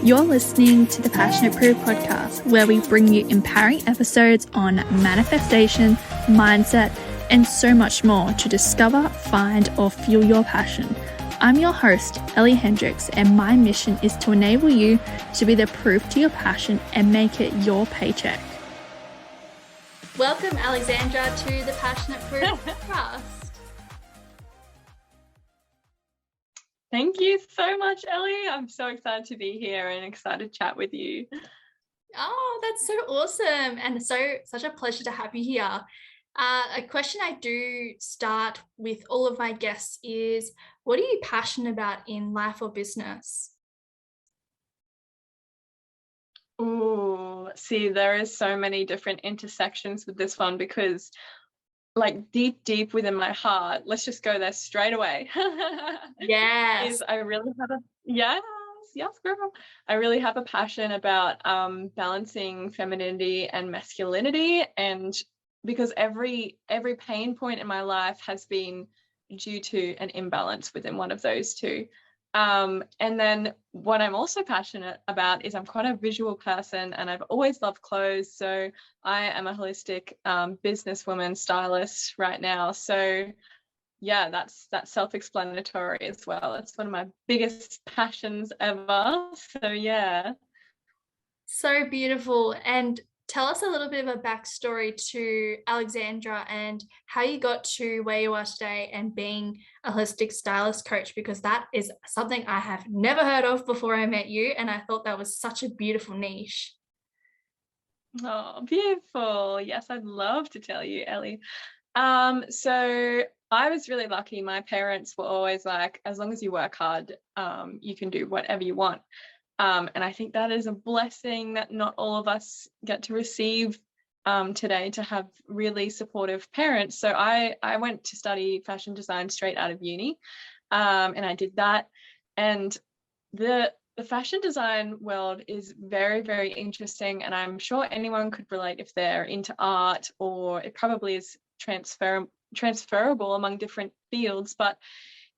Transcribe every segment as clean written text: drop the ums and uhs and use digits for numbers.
You're listening to the Passionate Pro podcast, where we bring you empowering episodes on manifestation, mindset, and so much more to discover, find, or fuel your passion. I'm your host, Ellie Hendricks, and my mission is to enable you to be the proof to your passion and make it your paycheck. Welcome, Alexandra, to the Passionate Pro podcast. Thank you so much, Ellie. I'm so excited to be here and excited to chat with you. Oh, that's so awesome. And such a pleasure to have you here. A question I do start with all of my guests is, what are you passionate about in life or business? Oh, see, there is so many different intersections with this one because like deep within my heart, let's just go there straight away. Yes. I really have yes, girl. I really have a passion about balancing femininity and masculinity, and because every pain point in my life has been due to an imbalance within one of those two. And then what I'm also passionate about is I'm quite a visual person, and I've always loved clothes. So I am a holistic businesswoman stylist right now. So yeah, that's self-explanatory as well. It's one of my biggest passions ever. So yeah. So beautiful. And tell us a little bit of a backstory to Alexandra and how you got to where you are today and being a holistic stylist coach, because that is something I have never heard of before I met you. And I thought that was such a beautiful niche. Oh, beautiful. Yes, I'd love to tell you, Ellie. So I was really lucky. My parents were always like, as long as you work hard, you can do whatever you want. And I think that is a blessing that not all of us get to receive today, to have really supportive parents. So I went to study fashion design straight out of uni, and I did that. And the fashion design world is very, very interesting, and I'm sure anyone could relate if they're into art, or it probably is transferable among different fields. But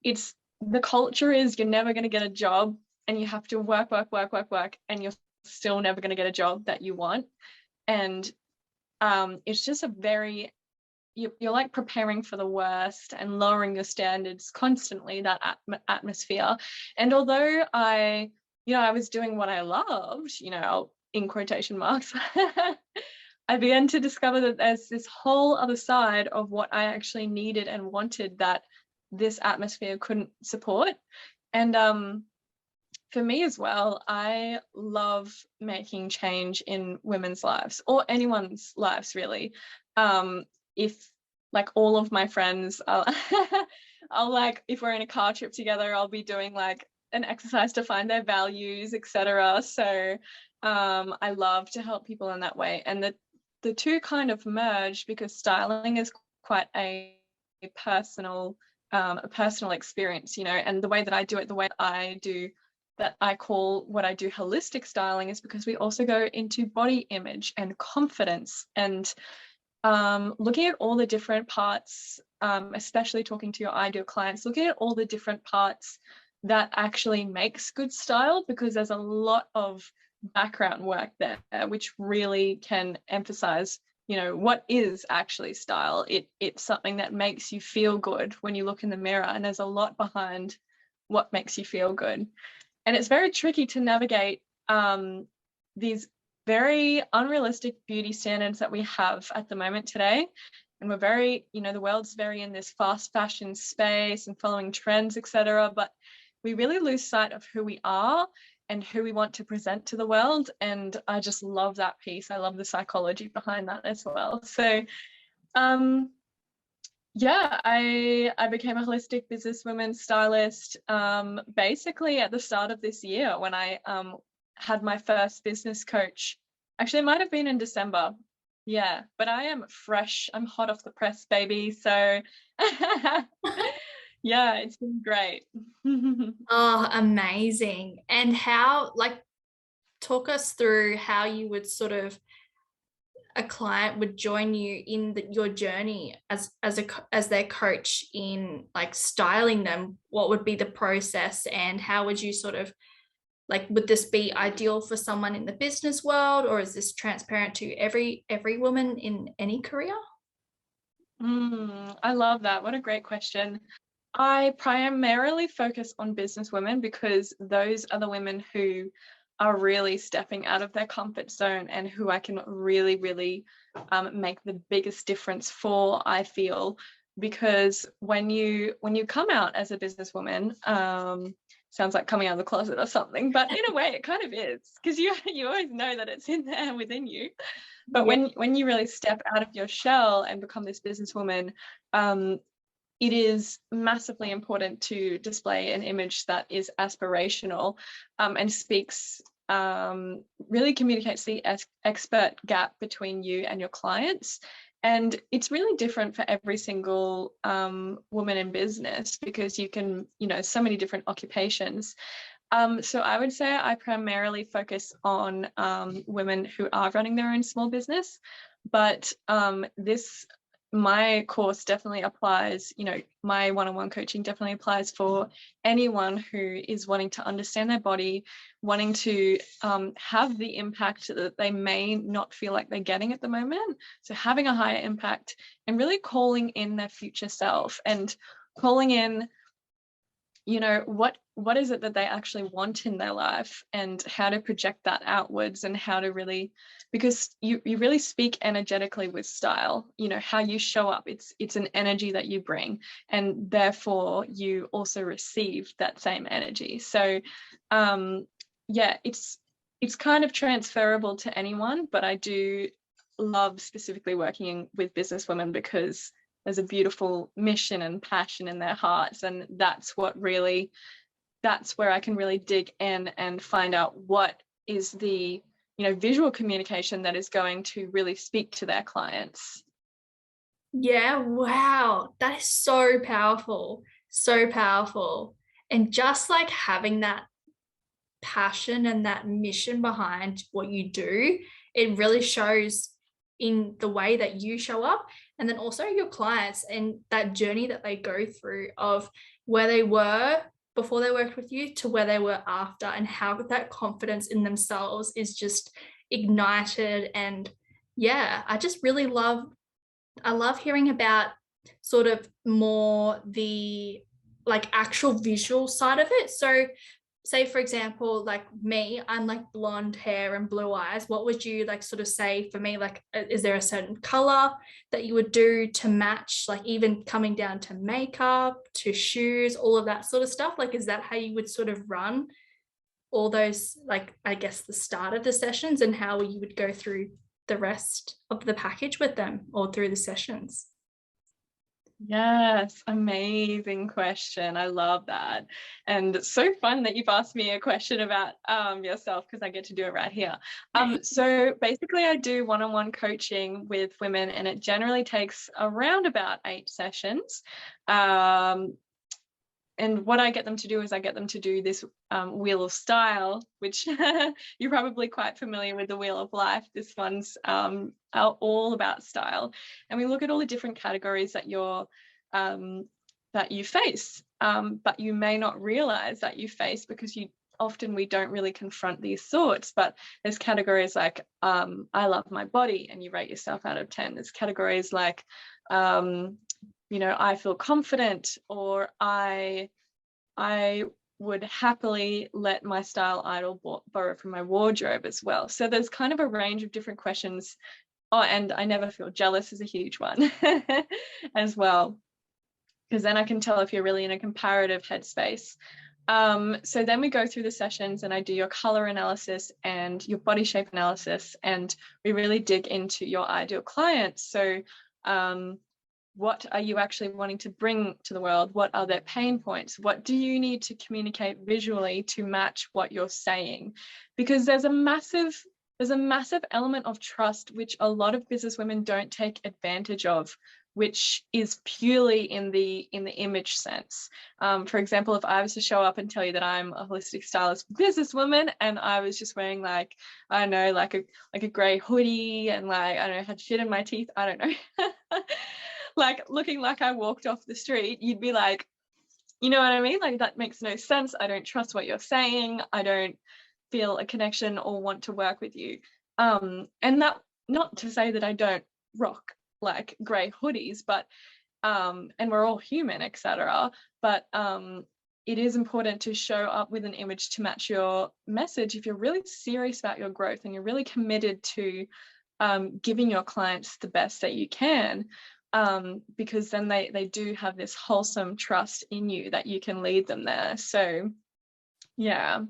it's the culture is you're never going to get a job, and you have to work, and you're still never going to get a job that you want. And it's just a very, you're like preparing for the worst and lowering your standards constantly, that atmosphere. And although I was doing what I loved, in quotation marks, I began to discover that there's this whole other side of what I actually needed and wanted that this atmosphere couldn't support. And for me as well, I love making change in women's lives, or anyone's lives really. If like all of my friends, I'll like, if we're in a car trip together, I'll be doing like an exercise to find their values, etc. So I love to help people in that way. And the two kind of merge, because styling is quite a personal experience, and the way that I do it, the way I do that I call what I do holistic styling, is because we also go into body image and confidence, and looking at all the different parts, especially talking to your ideal clients, looking at all the different parts that actually makes good style, because there's a lot of background work there which really can emphasize what is actually style. It's something that makes you feel good when you look in the mirror, and there's a lot behind what makes you feel good. And it's very tricky to navigate these very unrealistic beauty standards that we have at the moment today. And we're very, the world's very in this fast fashion space and following trends, etc. But we really lose sight of who we are and who we want to present to the world. And I just love that piece. I love the psychology behind that as well. So yeah, I became a holistic businesswoman stylist basically at the start of this year, when I had my first business coach. Actually, it might have been in December. Yeah, but I am fresh. I'm hot off the press, baby. So yeah, it's been great. Oh, amazing. And how, talk us through how you would sort of, a client would join you in your journey as their coach in like styling them. What would be the process, and how would you sort of like, would this be ideal for someone in the business world, or is this transparent to every woman in any career? I love that. What a great question. I primarily focus on business women because those are the women who are really stepping out of their comfort zone and who I can really, really make the biggest difference for, I feel. Because when you come out as a businesswoman, sounds like coming out of the closet or something, but in a way it kind of is, because you always know that it's in there within you. But when you really step out of your shell and become this businesswoman, it is massively important to display an image that is aspirational, and speaks, really communicates the expert gap between you and your clients. And it's really different for every single woman in business, because you can, so many different occupations. So I would say I primarily focus on women who are running their own small business, but my course definitely applies, my one-on-one coaching definitely applies for anyone who is wanting to understand their body, wanting to have the impact that they may not feel like they're getting at the moment. So having a higher impact and really calling in their future self, and calling in, what is it that they actually want in their life, and how to project that outwards, and how to really, because you really speak energetically with style. How you show up, it's an energy that you bring, and therefore you also receive that same energy. So it's kind of transferable to anyone, but I do love specifically working with businesswomen because there's a beautiful mission and passion in their hearts, and that's where I can really dig in and find out what is the visual communication that is going to really speak to their clients. Yeah, wow, that is so powerful, so powerful. And just like having that passion and that mission behind what you do, it really shows in the way that you show up, and then also your clients and that journey that they go through of where they were before they worked with you to where they were after, and how that confidence in themselves is just ignited. And yeah, I just really love hearing about sort of more the like actual visual side of it. So say for example, like me, I'm like blonde hair and blue eyes. What would you like sort of say for me? Like, is there a certain color that you would do to match, like even coming down to makeup, to shoes, all of that sort of stuff? Like, is that how you would sort of run all those, like, I guess the start of the sessions, and how you would go through the rest of the package with them all through the sessions? Yes, amazing question. I love that. And so fun that you've asked me a question about yourself, because I get to do it right here. So basically I do one-on-one coaching with women, and it generally takes around about 8 sessions. And what I get them to do is I get them to do this wheel of style, which you're probably quite familiar with, the wheel of life. This one's all about style. And we look at all the different categories that you face, but you may not realize that you face, because we don't really confront these thoughts. But there's categories like I love my body, and you rate yourself out of 10. There's categories like I feel confident, or I would happily let my style idol borrow from my wardrobe as well. So there's kind of a range of different questions. Oh, and I never feel jealous is a huge one as well, because then I can tell if you're really in a comparative headspace. So then we go through the sessions, and I do your color analysis and your body shape analysis, and we really dig into your ideal client. So what are you actually wanting to bring to the world? What are their pain points? What do you need to communicate visually to match what you're saying? Because there's a massive element of trust, which a lot of business women don't take advantage of, which is purely in the image sense. For example, if I was to show up and tell you that I'm a holistic stylist businesswoman, and I was just wearing like, I don't know, like a gray hoodie, and like, I don't know, had shit in my teeth, I don't know, like looking like I walked off the street, you'd be like, You know what I mean? Like, that makes no sense. I don't trust what you're saying. I don't feel a connection or want to work with you. And that, not to say that I don't rock like grey hoodies, but and we're all human, etc. But it is important to show up with an image to match your message if you're really serious about your growth and you're really committed to giving your clients the best that you can, because then they do have this wholesome trust in you that you can lead them there. So yeah.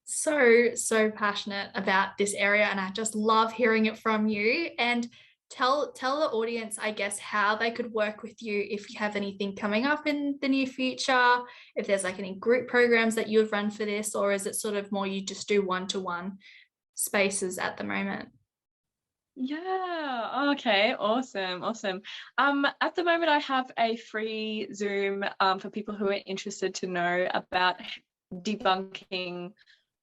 So passionate about this area, and I just love hearing it from you. And tell the audience, I guess, how they could work with you if you have anything coming up in the near future, if there's like any group programs that you would run for this, or is it sort of more you just do one-to-one spaces at the moment? Yeah. Okay. Awesome. Awesome. At the moment, I have a free Zoom for people who are interested to know about debunking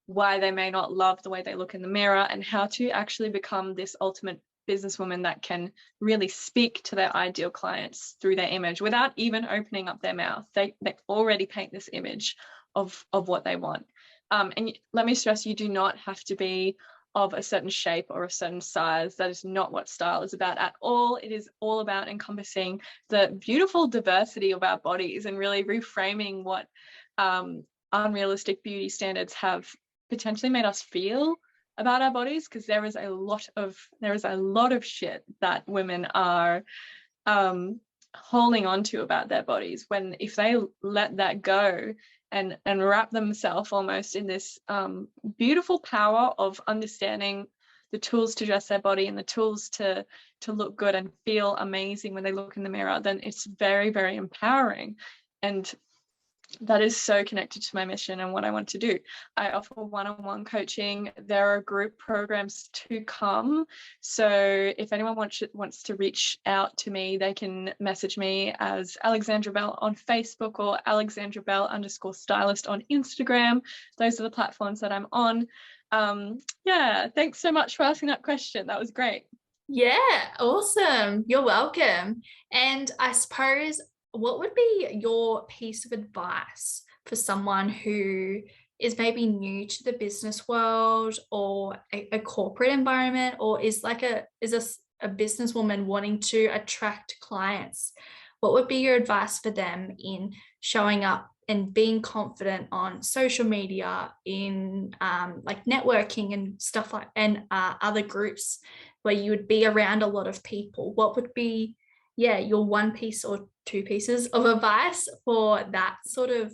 why they may not love the way they look in the mirror and how to actually become this ultimate businesswoman that can really speak to their ideal clients through their image without even opening up their mouth. They already paint this image of what they want. And let me stress, you do not have to be of a certain shape or a certain size. That is not what style is about at all. It is all about encompassing the beautiful diversity of our bodies and really reframing what unrealistic beauty standards have potentially made us feel about our bodies, because there is a lot of shit that women are holding on to about their bodies, when if they let that go and wrap themselves almost in this beautiful power of understanding the tools to dress their body and the tools to look good and feel amazing when they look in the mirror, then it's very, very empowering. And that is so connected to my mission and what I want to do. I offer one-on-one coaching. There are group programs to come. So if anyone wants to reach out to me, they can message me as Alexandra Bell on Facebook or Alexandra Bell _stylist on Instagram. Those are the platforms that I'm on. Yeah, thanks so much for asking that question. That was great. Yeah, awesome. You're welcome. And I suppose, what would be your piece of advice for someone who is maybe new to the business world or a corporate environment, or is like a businesswoman wanting to attract clients? What would be your advice for them in showing up and being confident on social media, in like networking and stuff like, and other groups where you would be around a lot of people? What would be, yeah, your one piece or two pieces of advice for that sort of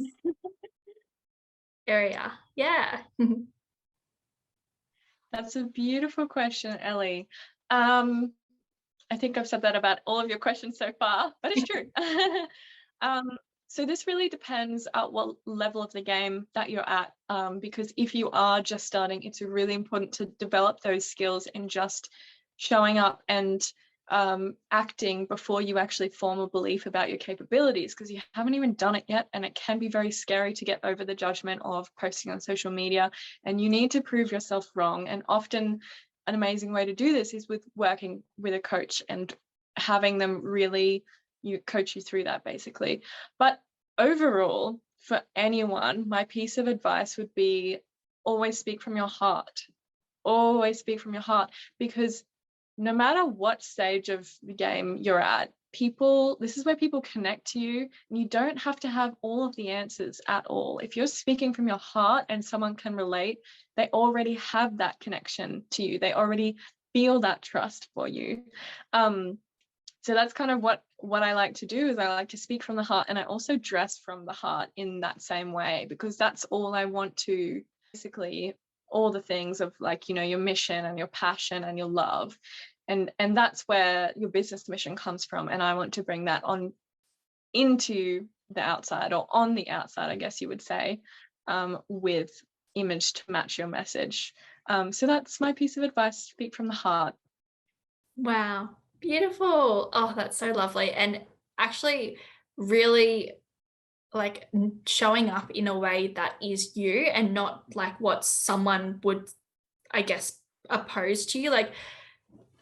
area? Yeah. That's a beautiful question, Ellie. I think I've said that about all of your questions so far, but it's true. So this really depends at what level of the game that you're at, because if you are just starting, it's really important to develop those skills in just showing up and acting before you actually form a belief about your capabilities, because you haven't even done it yet, and it can be very scary to get over the judgment of posting on social media, and you need to prove yourself wrong. And often an amazing way to do this is with working with a coach and having them really coach you through that, basically. But overall, for anyone, my piece of advice would be always speak from your heart. Always speak from your heart, because no matter what stage of the game you're at, this is where people connect to you, and you don't have to have all of the answers at all. If you're speaking from your heart and someone can relate, they already have that connection to you. They already feel that trust for you. So that's kind of what I like to do, is I like to speak from the heart, and I also dress from the heart in that same way, because that's all I want to, basically all the things of, like, you know, your mission and your passion and your love, and that's where your business mission comes from. And I want to bring that on into the outside, or on the outside, I guess you would say, with image to match your message. So that's my piece of advice: speak from the heart. Wow. Beautiful. Oh, that's so lovely. And actually, really, like, showing up in a way that is you and not like what someone would, I guess, oppose to you. Like,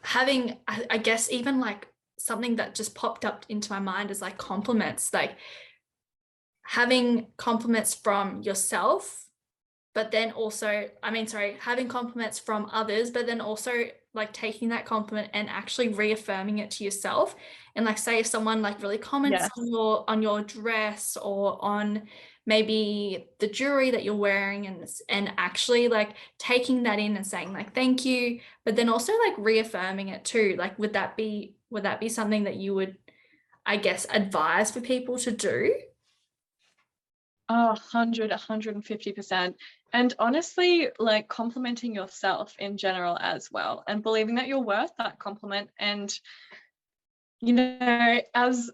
having, I guess, even like something that just popped up into my mind is like compliments. Like, having compliments from yourself, but then also, having compliments from others, but then also like taking that compliment and actually reaffirming it to yourself. And like, say if someone like really comments Yes. on your dress or on maybe the jewelry that you're wearing, and actually like taking that in and saying like thank you, but then also like reaffirming it too. Like would that be something that you would, I guess, advise for people to do? Oh, 150%. And honestly, like complimenting yourself in general as well, and believing that you're worth that compliment. And, as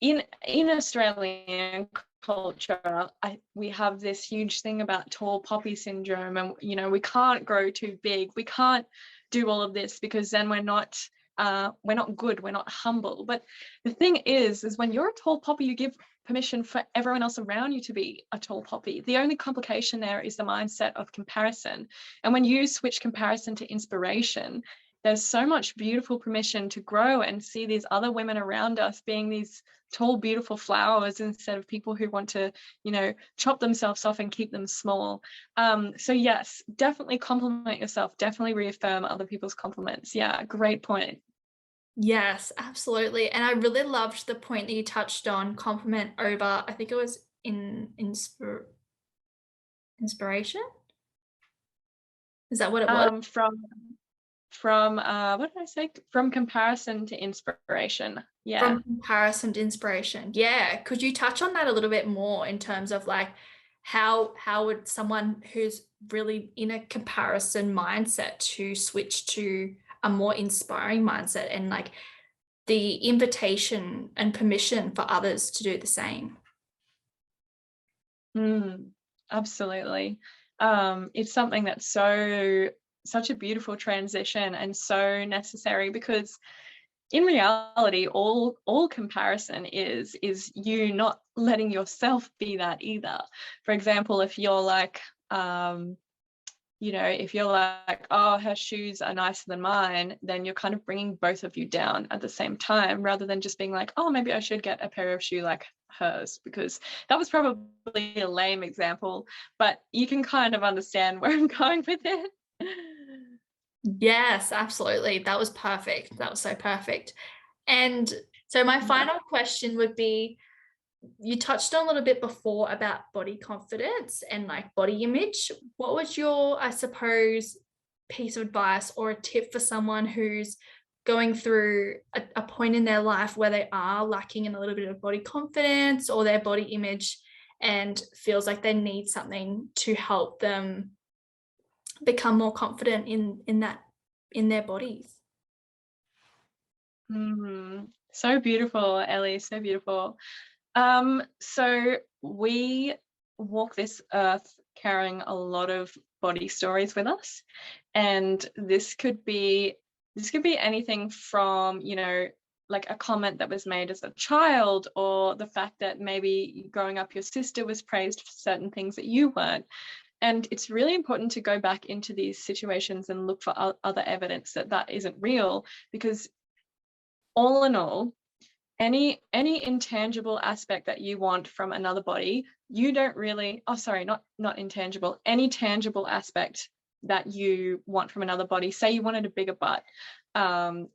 in Australian culture, we have this huge thing about tall poppy syndrome, and we can't grow too big. We can't do all of this because then we're not good, we're not humble. But the thing is when you're a tall poppy, you give permission for everyone else around you to be a tall poppy. The only complication there is the mindset of comparison. And when you switch comparison to inspiration, there's so much beautiful permission to grow and see these other women around us being these tall, beautiful flowers instead of people who want to, chop themselves off and keep them small. So yes, definitely compliment yourself. Definitely reaffirm other people's compliments. Yeah, great point. Yes, absolutely. And I really loved the point that you touched on compliment over, I think it was inspiration. Is that what it was? From what did I say? From comparison to inspiration. Yeah. From comparison to inspiration. Yeah. Could you touch on that a little bit more in terms of like how would someone who's really in a comparison mindset to switch to a more inspiring mindset, and like the invitation and permission for others to do the same? Absolutely. It's something that's such a beautiful transition and so necessary, because in reality, all comparison is you not letting yourself be that either. For example, if you're like, oh, her shoes are nicer than mine, then you're kind of bringing both of you down at the same time, rather than just being like, oh, maybe I should get a pair of shoes like hers, because that was probably a lame example, but you can kind of understand where I'm going with it. Yes, absolutely. That was perfect. That was so perfect. And so my final question would be, you touched on a little bit before about body confidence and like body image. What was your, I suppose, piece of advice or a tip for someone who's going through a point in their life where they are lacking in a little bit of body confidence or their body image, and feels like they need something to help them become more confident in their bodies? So beautiful, Ellie, so beautiful. So we walk this earth carrying a lot of body stories with us, and this could be anything from, like a comment that was made as a child, or the fact that maybe growing up your sister was praised for certain things that you weren't. And it's really important to go back into these situations and look for other evidence that isn't real, because all in all, any intangible aspect that you want from another body, you don't really, not intangible, any tangible aspect that you want from another body, say you wanted a bigger butt, but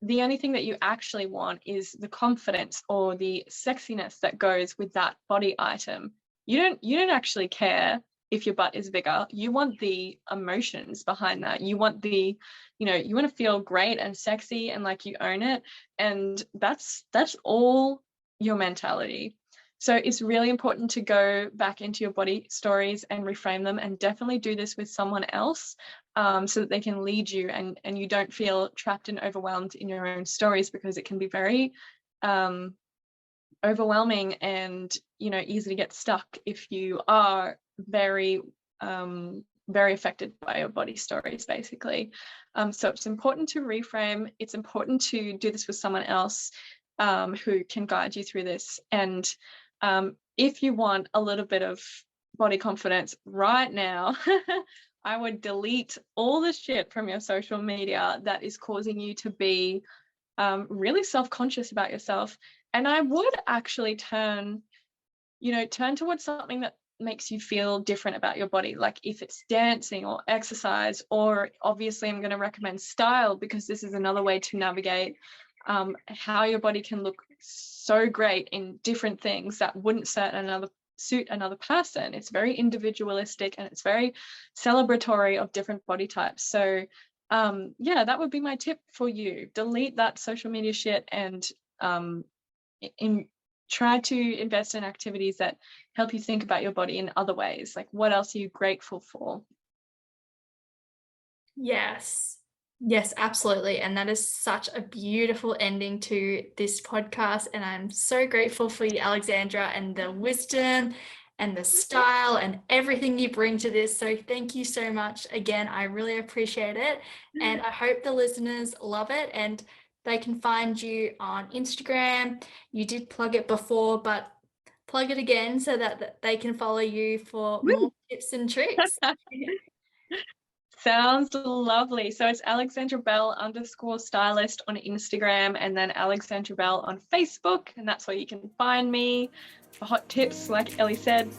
the only thing that you actually want is the confidence or the sexiness that goes with that body item. You don't actually care if your butt is bigger. You want the emotions behind that. You want you want to feel great and sexy and like you own it. And that's all your mentality. So it's really important to go back into your body stories and reframe them, and definitely do this with someone else, so that they can lead you, and you don't feel trapped and overwhelmed in your own stories, because it can be very overwhelming and easy to get stuck if you are very very affected by your body stories, basically. So it's important to reframe. It's important to do this with someone else who can guide you through this. And if you want a little bit of body confidence right now, I would delete all the shit from your social media that is causing you to be really self-conscious about yourself. And I would actually turn towards something that makes you feel different about your body. Like if it's dancing or exercise, or obviously I'm going to recommend style, because this is another way to navigate how your body can look so great in different things that wouldn't suit another person. It's very individualistic and it's very celebratory of different body types. So yeah, that would be my tip for you. Delete that social media shit and try to invest in activities that help you think about your body in other ways. Like, what else are you grateful for? Yes. Yes, absolutely. And that is such a beautiful ending to this podcast. And I'm so grateful for you, Alexandra, and the wisdom and the style and everything you bring to this. So thank you so much. Again, I really appreciate it. And I hope the listeners love it and they can find you on Instagram. You did plug it before, but plug it again so that they can follow you for more tips and tricks. Sounds lovely. So it's Alexandra Bell _stylist on Instagram, and then Alexandra Bell on Facebook. And that's where you can find me for hot tips, like Ellie said.